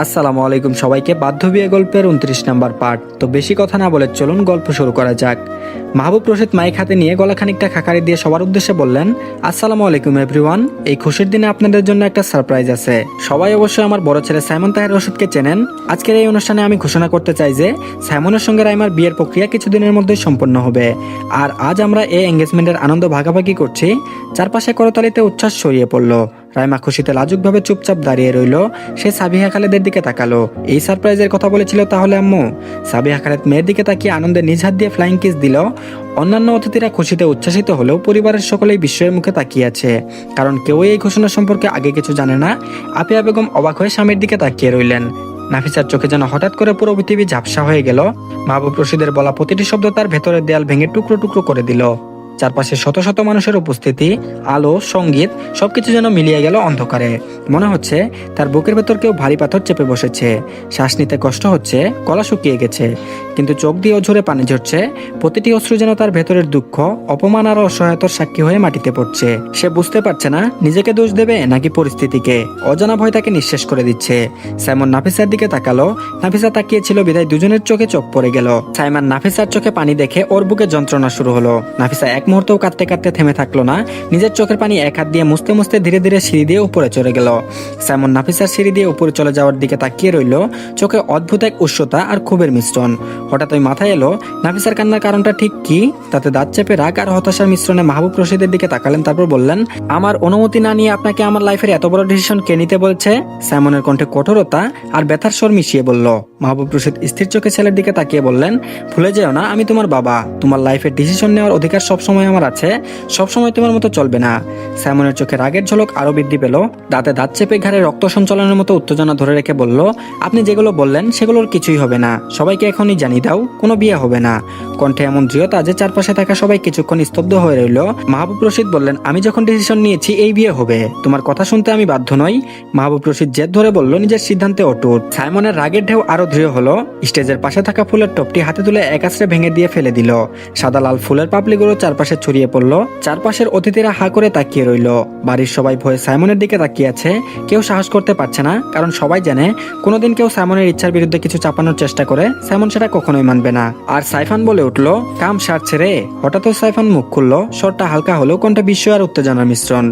আসসালামু আলাইকুম সবাইকে। বাধ্য বিয়ে গল্পের 29 নাম্বার পার্ট। তো বেশি কথা না বলে চলুন গল্প শুরু করা যাক। মাহবুব রশিদ মাইক হাতে নিয়ে গলা খানিকটা খাকারি দিয়ে সবার উদ্দেশ্যে বললেন, আসসালামু আলাইকুম এভরিওয়ান। এই খুশির দিনে আপনাদের জন্য একটা সারপ্রাইজ আছে। সবাই অবশ্যই আমার বড় ছেলে সাইমন তাহের রশিদকে চেনেন। আজকের এই অনুষ্ঠানে আমি ঘোষণা করতে চাই যে সাইমনের সঙ্গে রাইমার বিয়ের প্রক্রিয়া কিছুদিনের মধ্যেই সম্পন্ন হবে। আর আজ আমরা এই এঙ্গেজমেন্টের আনন্দ ভাগাভাগি করছি। চারপাশে করতালিতে উচ্ছ্বাস ছড়িয়ে পড়লো। রাইমা খুশিতে লাজুকভাবে চুপচাপ দাঁড়িয়ে রইল। সে সাবিহা খালেদের দিকে তাকালো। এই সারপ্রাইজের কথা বলেছিল তাহলে আম্মু? সাবিহা খালেদ মেয়ের দিকে তাকিয়ে আনন্দে নিজ হাত দিয়ে ফ্লাইং কিস দিল। অন্যান্য অতিথিরা খুশিতে উচ্ছ্বাসিত হলেও পরিবারের সকলেই বিস্ময়ের মুখে তাকিয়ে আছে, কারণ কেউই এই ঘোষণা সম্পর্কে আগে কিছু জানে না। আপিয়া বেগম অবাক হয়ে স্বামীর দিকে তাকিয়ে রইলেন। নাফিসার চোখে যেন হঠাৎ করে পুরো পৃথিবী ঝাপসা হয়ে গেল। মাহবুব রশিদের বলা প্রতিটি শব্দ তার ভেতরের দেয়াল ভেঙে টুকরো টুকরো করে দিল। চারপাশে শত শত মানুষের উপস্থিতি, আলো, সঙ্গীত সবকিছু যেন মিলিয়ে গেল অন্ধকারে। মনে হচ্ছে তার বুকের ভেতর কেউ ভারী পাথর চেপে বসেছে। শ্বাস নিতে কষ্ট হচ্ছে, গলা শুকিয়ে গেছে, কিন্তু চোখ দিয়ে অঝরে পানি ঝরছে। প্রতিটি অশ্রু যেন তার ভেতরের দুঃখ, অপমান আর অসহায়তার সাক্ষী হয়ে মাটিতে পড়ছে। সে বুঝতে পারছে না নিজেকে দোষ দেবে নাকি পরিস্থিতিকে। অজানা ভয় তাকে নিঃশেষ করে দিচ্ছে। সাইমন নাফিসার দিকে তাকালো। নাফিসা তাকিয়েছিল বিদায় দুজনের চোখে চোখ পড়ে গেল। সাইমন নাফিসার চোখে পানি দেখে ওর বুকে যন্ত্রণা শুরু হলো। নাফিসা এক মুহূর্তেও কাঁদতে কাঁদতে থেমে থাকলো না। নিজের চোখের পানি এক হাত দিয়ে মুছতে মুছতে ধীরে ধীরে সিঁড়ি দিয়ে উপরে চলে গেল। সাইমন নাফিসার সিঁড়ি দিয়ে উপরে চলে যাওয়ার দিকে তাকিয়ে রইল। চোখে অদ্ভুত এক উষ্ণতা আর ক্ষোভের মিশ্রণ। হঠাৎ ওই মাথায় এলো নাফিসার কান্নার কারণটা ঠিক কি। তাতে দাঁত চেপে রাগ আর হতাশার মিশ্রণে মাহবুব রশিদের দিকে তাকালেন। তারপর বললেন, আমার অনুমতি না নিয়ে আপনাকে আমার লাইফের এত বড় ডিসিশন কে নিতে বলছে? সাইমনের কণ্ঠে কঠোরতা আর ব্যথার স্বর মিশিয়ে বলল। মাহবুব রশিদ স্থির চোখে ছেলের দিকে তাকিয়ে বললেন, ভুলে যেও না আমি তোমার বাবা। তোমার লাইফের ডিসিশন নেওয়ার অধিকার সবসময় আমার আছে। সবসময় তোমার মতো চলবে না। সাইমনের চোখে রাগের ঝলক আরো বৃদ্ধি পেল। দাঁতে দাঁত চেপে ঘাড়ে রক্ত সঞ্চালনের মতো উত্তেজনা ধরে রেখে বলল, আপনি যেগুলো বললেন সেগুলোর কিছুই হবে না। সবাইকে এখনই জানিয়ে দাও কোনো বিয়ে হবে না। কণ্ঠে এমন দৃঢ়তা যে চারপাশে থাকা সবাই কিছুক্ষণ স্তব্ধ হয়ে রইল। মাহবুব রশিদ বললেন, আমি যখন ডিসিশন নিয়েছি এই বিয়ে হবে, তোমার কথা শুনতে আমি বাধ্য নই। মাহবুব রশিদ জেদ ধরে বলল, নিজের সিদ্ধান্তে অটুট। সাইমনের রাগের ঢেউ আরো দৃঢ় হলো। স্টেজের পাশে থাকা ফুলের টপটি হাতে তুলে এক আছড়ে ভেঙে দিয়ে ফেলে দিল। সাদা লাল ফুলের পাপড়িগুলো চারপাশে ছড়িয়ে পড়লো। চারপাশের অতিথিরা হা করে তাকিয়ে রইল। বাড়ির সবাই ভয়ে সাইমনের দিকে তাকিয়ে আছে। কেউ সাহস করতে পারছে না, কারণ সবাই জানে কোনোদিন কেউ সাইমনের ইচ্ছার বিরুদ্ধে কিছু চাপানোর চেষ্টা করে সাইমন সেটা কখনোই মানবে না। আর সাইফান বলে উঠলো, কাম সারছে রে। হঠাৎ সাইফান মুখ খুললো। স্বরটা হালকা হলেও কণ্ঠে বিস্ময় আর উত্তেজনার মিশ্রণ।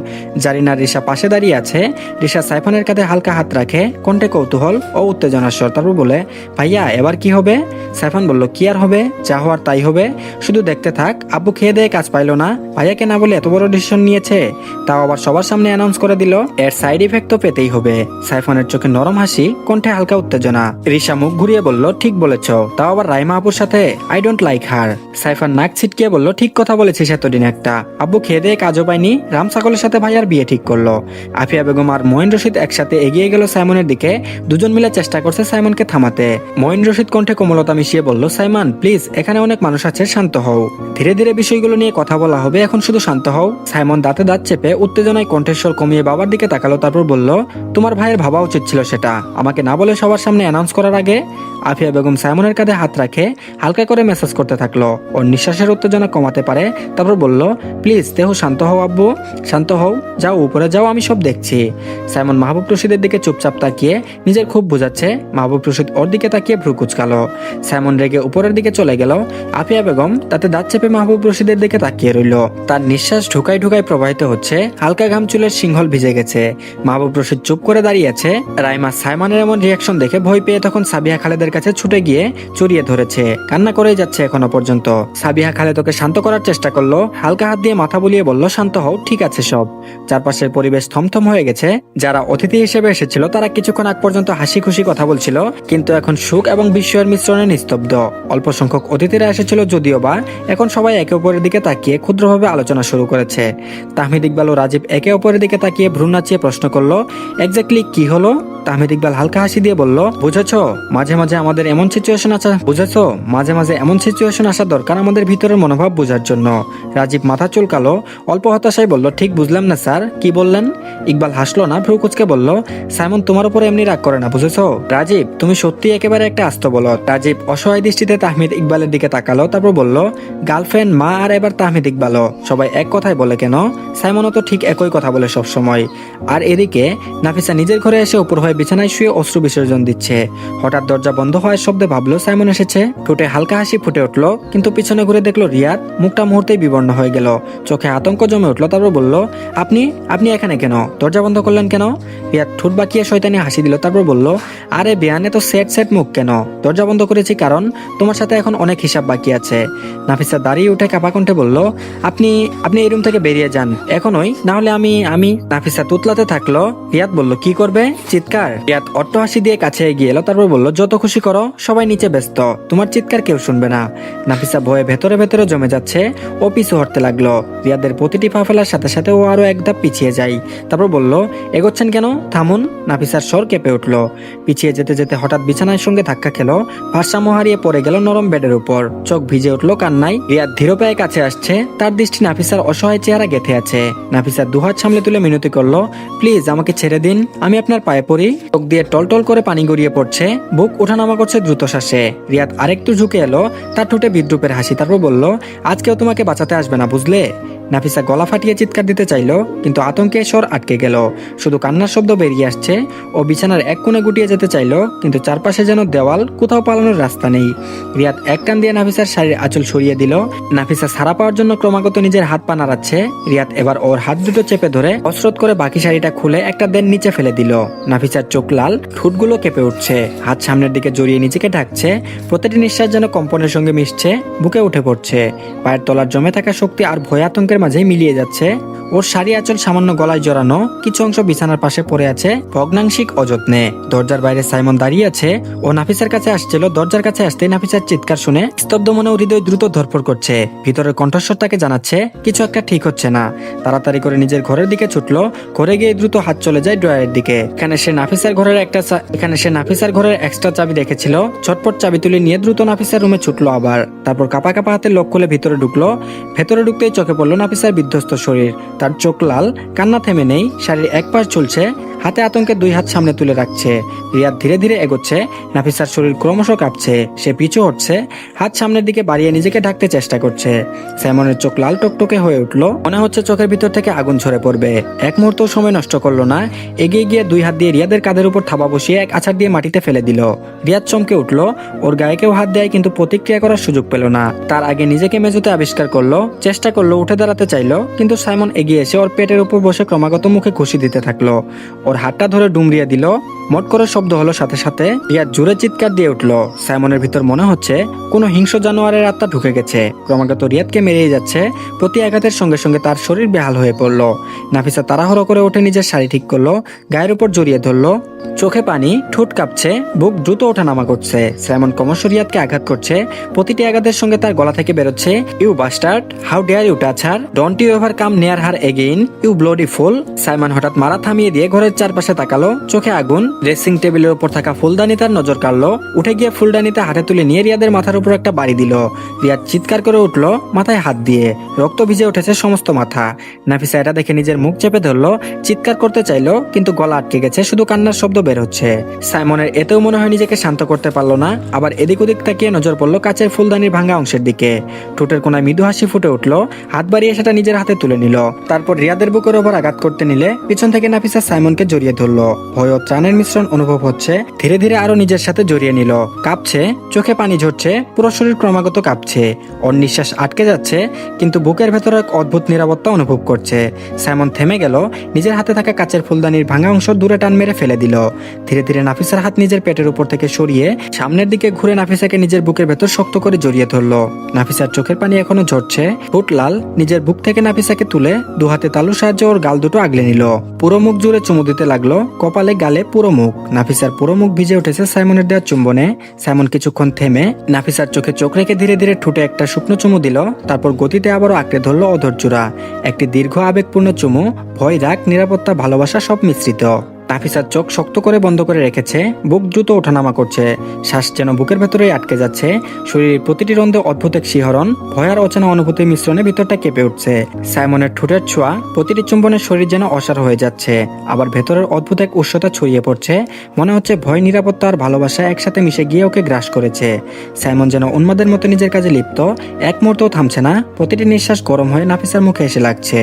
জারিনার রিশা পাশে দাঁড়িয়ে আছে। রিশা সাইফানের কাঁধে হালকা হাত রাখে, কণ্ঠে কৌতূহল ও উত্তেজনার স্বর। তারপর বলে, ভাইয়া এবার কি হবে? সাইফান বলল, কি আর হবে, যা হওয়ার তাই হবে। শুধু দেখতে থাক। আব্বু খেয়ে দিয়ে কাজ পাইলো না, ভাইয়াকে না বলে এত বড় ডিসিশন নিয়েছে, তাও আবার সবার সামনে অ্যানাউন্স করে দিল। এর সাইড ইফেক্ট তো পেতেই হবে। সাইফানের চোখে নরম হাসি, কণ্ঠে হালকা উত্তেজনা। রিশা মুখ ঘুরিয়ে বলল, ঠিক বলেছ, তাও আবার রাইমা আপুর সাথে। I don't like her. Saifan নাক ছিটকিয়ে বলল, ঠিক কথা বলেছিস এতদিন একটা। আব্বু খেয়ে দিয়ে কাজও পায়নি, রাম ছাগলের সাথে ভাইয়ার বিয়ে ঠিক করলো। আফিয়া বেগম আর মঈন রশিদ একসাথে এগিয়ে গেল সাইমনের দিকে। দুজন মিলে চেষ্টা করছে সাইমনকে থামাতে। মঈন রশিদ কণ্ঠে কোমলতা মিশিয়ে বলল, সাইমন প্লিজ, এখানে অনেক মানুষ আছে, শান্ত হও। ধীরে ধীরে বিষয়গুলো নিয়ে কথা বলা হবে, এখন শুধু শান্ত হও। সাইমন দাঁতে দাঁত চেপে উত্তেজনায় কণ্ঠস্বর কমিয়ে বাবার দিকে তাকালো। তারপর বলল, তোমার ভাইয়ের ভাবা উচিত ছিল সেটা, আমাকে না বলে সবার সামনে অ্যানাউন্স করার আগে। আফিয়া বেগম সাইমনের কাঁধে হাত রাখে হালকা করে মেসেজ করতে থাকলো, ওর নিঃশ্বাসের উত্তেজনা কমাতে পারে। তারপর বলল, প্লিজ দেহু শান্ত হও আব্বু, শান্ত হও, যাও উপরে যাও, আমি সব দেখছি। সাইমন মাহবুব রশিদের দিকে চুপচাপ তাকিয়ে নিজের খুব বোঝাচ্ছে। মাহবুব রশিদ ওর দিকে তাকিয়ে ভ্রু কুচকালো। সাইমন রেগে উপরের দিকে চলে গেল। আফিয়া বেগম তাতে দাঁত চেপে মাহবুব রশিদের দিকে তাকিয়ে রইল। তার নিঃশ্বাস ঢুকাই ঢুকাই প্রবাহিত হচ্ছে, হালকা ঘাম চুলের সিংহল ভিজে গেছে। মাহবুব রশিদ চুপ করে দাঁড়িয়ে আছে। রাইমা সাইমনের এমন রিয়াকশন দেখে ভয় পেয়ে তখন সাবিহা খালেদের কাছে ছুটে গিয়ে জড়িয়ে ধরেছে। কান্না করেই যাচ্ছে এখনো পর্যন্ত। সাবিহা খালেদ ওকে শান্ত করার চেষ্টা করলো। হালকা হাত দিয়ে মাথা বুলিয়ে বলল, শান্ত হও, ঠিক আছে সব। চারপাশের পরিবেশ থমথম হয়ে গেছে। যারা অতিথি হিসেবে এসেছিল তারা কিছুক্ষণ আগ পর্যন্ত হাসি খুশি কথা বলছিল, কিন্তু এখন সুখ এবং বিস্ময়ের মিশ্রণে নিস্তব্ধ। অল্প সংখ্যক অতিথিরা এসেছিল যদিও বা, এখন সবাই একে অপরের দিকে তাকিয়ে ক্ষুদ্রভাবে আলোচনা শুরু করেছে। তাহমিদ ইকবাল ও রাজীব একে অপরের দিকে তাকিয়ে ভ্রু নাচিয়ে প্রশ্ন করলো, এক্স্যাক্টলি কি হলো? তাহমিদ ইকবাল হালকা হাসি দিয়ে বলল, বুঝেছো, মাঝে মাঝে আমাদের এমন সিচুয়েশন আসা বুঝেছো মাঝে মাঝে এমন সিচুয়েশন আসা দরকার আমাদের ভিতরের মনোভাব বোঝার জন্য। রাজীব মাথা চুলকালো, অল্প হতাশায় বলল, ঠিক বুঝলাম না স্যার, কি বললেন? ইকবাল হাসলো না, ভ্রু কুচকে বলল, সাইমন তোমার উপর এমনি রাগ করে না, বুঝেছো? রাজীব তুমি সত্যি একেবারে একটা আস্ত বলদ। রাজীব অসহায় দৃষ্টিতে তাহমিদ ইকবালের দিকে তাকালো। তারপর বলল, গার্লফ্রেন্ড, মা আর এবার তাহমিদ ইকবালও, সবাই এক কথাই বলে কেন? সাইমনও তো ঠিক একই কথা বলে সব সময়। আর এদিকে নাফিসা নিজের ঘরে এসে উপর হয়ে হয়ে বিছানায় শুয়ে অশ্রু বিসর্জন দিচ্ছে। হঠাৎ দরজা বন্ধ হওয়ার শব্দে ভাবলো সাইমন এসেছে। ঠোঁটে হালকা হাসি ফুটে উঠলো, কিন্তু পিছনে ঘুরে দেখলো রিয়াদ। মুখটা মুহূর্তেই বিবর্ণ হয়ে গেল, চোখে আতঙ্ক জমে উঠলো। তারপর বলল, আপনি আপনি এখানে কেন? দরজা বন্ধ করলেন কেন? রিয়াদ ঠোঁট বাঁকিয়ে শয়তানি হাসি দিল, তারপর বলল, আরে বেয়ানে তো সেট সেট মুখ কেন? দরজা বন্ধ করেছি কারণ তোমার সাথে এখন অনেক হিসাব বাকি আছে। নাফিসা দাঁড়িয়ে উঠে কাপা কণ্ঠে বলল, আপনি আপনি এই রুম থেকে বেরিয়ে যান এখনই, না হলে আমি নাফিসা তুতলাতে থাকলো। রিয়াদ বলল, কি করবে? চিৎকার। রিয়াদ অট্ট হাসি দিয়ে কাছে এগিয়ে এলো, তারপর বলল, যত খুশি করো, সবাই নিচে ব্যস্ত, তোমার চিৎকার কেউ শুনবে না। নাফিসা ভয়ে ভেতরে ভেতরে জমে যাচ্ছে, ও পিছু হটতে লাগলো। রিয়াদের প্রতিটি পা ফেলার সাথে সাথে ও আরো এক ধাপ পিছিয়ে যায়। তারপর বলল, এগোচ্ছেন কেন? থামুন। নাফিসার স্বর কেঁপে উঠলো। পিছিয়ে যেতে যেতে হঠাৎ বিছানার সঙ্গে ধাক্কা খেলো, ভারসাম্য হারিয়ে পড়ে গেল নরম বেডের উপর। চোখ ভিজে উঠলো কান্নায়। রিয়াদ ধীর পায়ে কাছে আসছে, তার দৃষ্টি নাফিসার অসহায় চেহারা গেঁথে আছে। নাফিসা দুহাত সামলে তুলে মিনতি করলো, প্লিজ আমাকে ছেড়ে দিন, আমি আপনার পায়ে পড়ি। চোখ দিয়ে টলটল করে পানি গড়িয়ে পড়ছে, বুক ওঠানামা করছে দ্রুত শ্বাসে। রিয়াদ আরেকটু ঝুঁকে এলো, তার ঠোঁটে বিদ্রুপের হাসি। তারপর বলল, আজকেও তোমাকে বাঁচাতে আসবে না, বুঝলে? নাফিসা গলা ফাটিয়ে চিৎকার দিতে চাইলো, কিন্তু আতঙ্কে স্বর আটকে গেল। শুধু কান্নার শব্দ বেরিয়ে আসছে। ও বিছানার এক কোণে গুটিয়ে যেতে চাইলো, কিন্তু চারপাশে যেন দেওয়াল, কোথাও পালানোর রাস্তা নেই। রিয়াদ এক টান দিয়ে নাফিসার শাড়ির আঁচল সরিয়ে দিল। নাফিসা ছাড়া পাওয়ার জন্য ক্রমাগত নিজের হাত পা নাড়াচ্ছে। রিয়াদ এবার ওর হাত দুটো চেপে ধরে কসরত করে বাকি শাড়িটা খুলে একটা দেন নিচে ফেলে দিল। নাফিসার চোখ লাল, ঠোঁটগুলো কেঁপে উঠছে, হাত সামনের দিকে জড়িয়ে নিজেকে ঢাকছে। প্রতিটি নিঃশ্বাস যেন কম্পনের সঙ্গে মিশছে, বুকে উঠে পড়ছে। পায়ের তলার জমে থাকা শক্তি আর ভয় আতঙ্কের মাঝে মিলিয়ে যাচ্ছে। ওর শাড়ি আঁচল সামান্য গলায় জড়ানো, কিছু অংশ বিছানার পাশে পড়ে আছে ভগ্নাংশিক অযত্নে। দরজার বাইরে সাইমন দাঁড়িয়ে আছে, ও নাফিসার কাছে আসছিল। দরজার কাছে আসতে নাফিসার চিৎকার শুনে স্তব্ধ মনে হৃদয় দ্রুত ধরপড় করছে। ভিতরের কণ্ঠস্বর তাকে জানাচ্ছে কিছু একটা ঠিক হচ্ছে না। তাড়াতাড়ি করে নিজের ঘরের দিকে ছুটলো, ঘরে গিয়ে দ্রুত হাত চলে যায় ড্রয়ারের দিকে। এখানে সে নাফিসার ঘরের এক্সট্রা চাবি রেখেছিল। ছটপট চাবি তুলে নিয়ে দ্রুত নাফিসার রুমে ছুটলো আবার। তারপর কাপা কাপা হাতে লক খুলে ভিতরে ঢুকলো। ভেতরে ঢুকতেই চোখে পড়লো নাফিসার বিধ্বস্ত শরীর। তার চোখ লাল, কান্না থেমে নেই, শাড়ির এক পাশ ঝুলছে, হাতে আতঙ্কে দুই হাত সামনে তুলে রাখছে। রিয়াদ ধীরে ধীরে এগোচ্ছে, নাফিসার শরীর ক্রমশ কাঁপছে। সে পিছু হটছে, হাত সামনের দিকে বাড়িয়ে নিজেকে ঢাকতে চেষ্টা করছে। সাইমনের চোখ লাল টকটকে হয়ে উঠলো, মনে হচ্ছে চোখের ভিতর থেকে আগুন ঝরে পড়বে। এক মুহূর্ত সময় নষ্ট করলো না, এগিয়ে গিয়ে দুই হাত দিয়ে রিয়াদের কাঁধের উপর থাবা বসিয়ে এক আছাড় দিয়ে মাটিতে ফেলে দিল। রিয়াদ চমকে উঠলো, ওর গায়ে কেউ হাত দেয় কিন্তু প্রতিক্রিয়া করার সুযোগ পেল না। তার আগে নিজেকে মেঝেতে আবিষ্কার করলো, চেষ্টা করলো উঠে দাঁড়াতে চাইলো, কিন্তু সাইমন এগিয়ে এসে ওর পেটের উপর বসে ক্রমাগত মুখে ঘুষি দিতে থাকলো। ওর হাতটা ধরে ডুমরিয়ে দিল, মট করে শব্দ হলো, সাথে সাথে রিয়াদ জোরে চিৎকার দিয়ে উঠলো। সাইমনের ভিতর মনে হচ্ছে কোনো হিংস্র জানোয়ারের আত্মা ঢুকে গেছে, ক্রমাগত রিয়াদকে মেরেই যাচ্ছে। প্রতি আঘাতের সঙ্গে সঙ্গে তার শরীর বেহাল হয়ে পড়লো। নাফিসা তাড়াহুড়ো করে উঠে নিজের শাড়ি ঠিক করলো, গায়ের উপর জড়িয়ে ধরলো। চোখে পানি, ঠোঁট কাঁপছে, বুক দ্রুত ওঠানামা করছে। সাইমন ক্রমশ রিয়াদকে আঘাত করছে। প্রতিটি আঘাতের সঙ্গে তার গলা থেকে বেরোচ্ছে, you bastard, how dare you touch her, don't you ever come near her again, you bloody fool. Simon হঠাৎ মারা থামিয়ে দিয়ে ঘরের চারপাশে তাকালো, চোখে আগুন। ড্রেসিং টেবিলের উপর থাকা ফুলদানি তার নজর কাড়লো। উঠে গিয়ে ফুলদানিতে হাতে তুলে নিয়ে রিয়াদের মাথার উপর একটা বাড়ি দিল। রিয়াদ চিৎকার করে উঠলো, মাথায় হাত দিয়ে রক্ত ভিজে উঠেছে সমস্ত মাথা। নাফিসা এটা দেখে নিজের মুখ চেপে ধরলো, চিৎকার করতে চাইলো, কিন্তু গলা আটকে গেছে, শুধু কান্নার শব্দ বের হচ্ছে। সাইমনের এতেও মনে হয় নিজেকে শান্ত করতে পারলো না। আবার এদিক ওদিক তাকিয়ে নজর পড়লো কাচের ফুলদানির ভাঙা অংশের দিকে। ঠোঁটের কোনায় মৃদু হাসি ফুটে উঠলো, হাত বাড়িয়ে সেটা নিজের হাতে তুলে নিল। তারপর রিয়াদের বুকের ওপর আঘাত করতে নিলে পিছন থেকে নাফিসা সাইমনকে জড়িয়ে ধরলো। ভয় ও ত্রাণের মিশ্রণ অনুভব হচ্ছে। ধীরে ধীরে আরো নিজের সাথে জড়িয়ে নিল। কাঁপছে, চোখে পানি ঝরছে, পুরো শরীর ক্রমাগত কাঁপছে। ওর নিঃশ্বাস আটকে যাচ্ছে, কিন্তু বুকের ভেতরে এক অদ্ভুত নিরাপত্তা অনুভব করছে। সাইমন থেমে গেল, নিজের হাতে থাকা কাচের ফুলদানির ভাঙা অংশ দূরে টান মেরে ফেলে দিল। ধীরে ধীরে নাফিসার হাত নিজের পেটের উপর থেকে সরিয়ে সামনের দিকে ঘুরে নাফিসাকে নিজের বুকের ভেতর শক্ত করে জড়িয়ে ধরলো। নাফিসার চোখের পানি এখনো ঝরছে, ঠোঁট লাল। নিজের বুক থেকে নাফিসাকে তুলে দু হাতে তালুর সাহায্যে ওর গাল দুটো আগলে নিল। পুরো মুখ জুড়ে চুমু দিতে লাগলো, কপালে, গালে, পুরো মুখ। নাফিসার পুরো মুখ ভিজে উঠেছে সাইমনের দেওয়া চুম্বনে। সাইমন কিছুক্ষণ থেমে নাফিসার চোখে চোখ রেখে ধীরে ধীরে ঠোঁটে একটা শুকনো চুমু দিল। তারপর গতিতে আবারও আঁকড়ে ধরলো অধৈর্যরা। একটি দীর্ঘ আবেগপূর্ণ চুমু, ভয়, রাগ, নিরাপত্তা, ভালোবাসা সব মিশ্রিত। নাফিসার চোখ শক্ত করে বন্ধ করে রেখেছে, বুক দ্রুত ওঠানামা করছে, শ্বাস যেন বুকের ভেতরেই আটকে যাচ্ছে। শরীরের প্রতিটি রন্ধে অদ্ভুত এক শিহরণ, ভয় আর অচেনা অনুভূতির মিশ্রণে ভিতরটা কেঁপে উঠছে। সাইমনের ঠোঁটের ছোঁয়া, প্রতিটি চুম্বনের শরীর যেন অসাড় হয়ে যাচ্ছে। আবার ভেতরের অদ্ভুত এক উষ্ণতা ছড়িয়ে পড়ছে। মনে হচ্ছে ভয়, নিরাপত্তা আর ভালোবাসা একসাথে মিশে গিয়ে ওকে গ্রাস করেছে। সাইমন যেন উন্মাদের মতো নিজের কাজে লিপ্ত, এক মুহূর্তও থামছে না। প্রতিটি নিঃশ্বাস গরম হয়ে নাফিসার মুখে এসে লাগছে।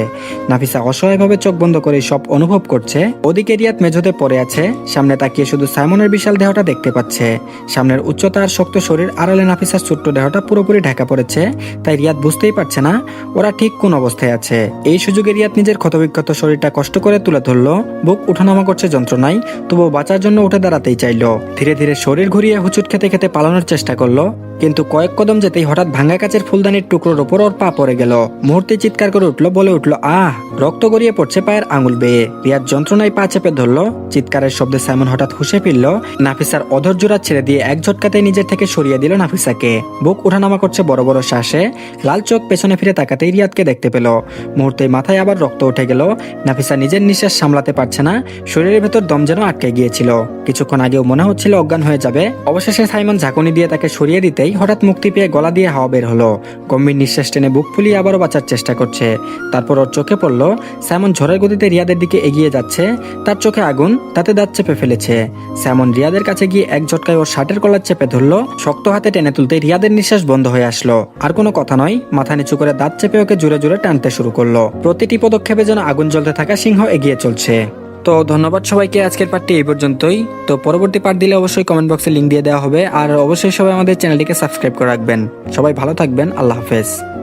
নাফিসা অসহায়ভাবে চোখ বন্ধ করে সব অনুভব করছে। ওদিকে রিয়াদ মেঝে মেঝোতে পড়ে আছে। সামনে তাকিয়ে শুধু সাইমনের বিশাল দেহটা দেখতে পাচ্ছে। সামনের উচ্চতা আর শক্ত শরীর আড়ালে নাফিসার ছোট্ট দেহটা পুরোপুরি ঢাকা পড়েছে। তাই রিয়াদ বুঝতেই পারছে না ওরা ঠিক কোন অবস্থায় আছে। এই সুযোগে রিয়াদ নিজের ক্ষতবিক্ষত শরীরটা কষ্ট করে তুলে ধরলো। বুক উঠানামা করছে যন্ত্রণায়, তবুও বাঁচার জন্য উঠে দাঁড়াতেই চাইলো। ধীরে ধীরে শরীর ঘুরিয়ে হুচুট খেতে খেতে পালানোর চেষ্টা করলো, কিন্তু কয়েক কদম যেতেই হঠাৎ ভাঙা কাচের ফুলদানির টুকরোর ওপর ওর পা পড়ে গেল। মুহূর্তে চিৎকার করে উঠলো, বলে উঠলো আহ! রক্ত গড়িয়ে পড়ছে পায়ের আঙুল বেয়ে। রিয়াদ যন্ত্রণায় পা চেপে ধরলো। চিৎকারের শব্দে সাইমন হঠাৎ হুঁশে ফিরল। নাফিসার অধৈর্যরা ছেড়ে দিয়ে এক ঝটকাতেই নিজের থেকে সরিয়ে দিল নাফিসাকে। বুক উঠানামা করছে বড় বড় শ্বাসে। লাল চোখ পেছনে ফিরে তাকাতেই রিয়াদকে দেখতে পেল। মুহূর্তে মাথায় আবার রক্ত উঠে গেল। নাফিসা নিজের নিঃশ্বাস সামলাতে পারছে না। শরীরের ভেতর দম যেন আটকে গিয়েছিল। কিছুক্ষণ আগেও মনে হচ্ছিল অজ্ঞান হয়ে যাবে। অবশেষে সাইমন ঝাঁকুনি দিয়ে তাকে সরিয়ে দিতেই হঠাৎ মুক্তি পেয়ে গলা দিয়ে হাওয়া বের হলো। গম্ভীর নিঃশ্বাস টেনে বুক ফুলিয়ে আবারও বাঁচার চেষ্টা করছে। তারপর ওর চোখে পড়ল সাইমন ঝড়ের গতিতে রিয়াদের দিকে এগিয়ে যাচ্ছে। তার চোখে আগুন, তাতে দাঁত চেপে ফেলেছে। সাইমন রিয়াদের কাছে গিয়ে এক ঝটকায় ওর শার্টের কলার চেপে ধরলো। শক্ত হাতে টেনে তুলতে রিয়াদের নিঃশ্বাস বন্ধ হয়ে আসলো। আর কোনো কথা নয়, মাথা নিচু করে দাঁত চেপে ওকে জোরে জোরে টানতে শুরু করলো। প্রতিটি পদক্ষেপে যেন আগুন জ্বলতে থাকা সিংহ এগিয়ে চলছে। তো ধন্যবাদ সবাইকে, আজকের পার্টটি এই পর্যন্তই। তো পরবর্তী পার্ট দিলে অবশ্যই কমেন্ট বক্সে লিঙ্ক দিয়ে দেওয়া হবে। আর অবশ্যই সবাই আমাদের চ্যানেলটিকে সাবস্ক্রাইব করে রাখবেন। সবাই ভালো থাকবেন, আল্লাহ হাফেজ।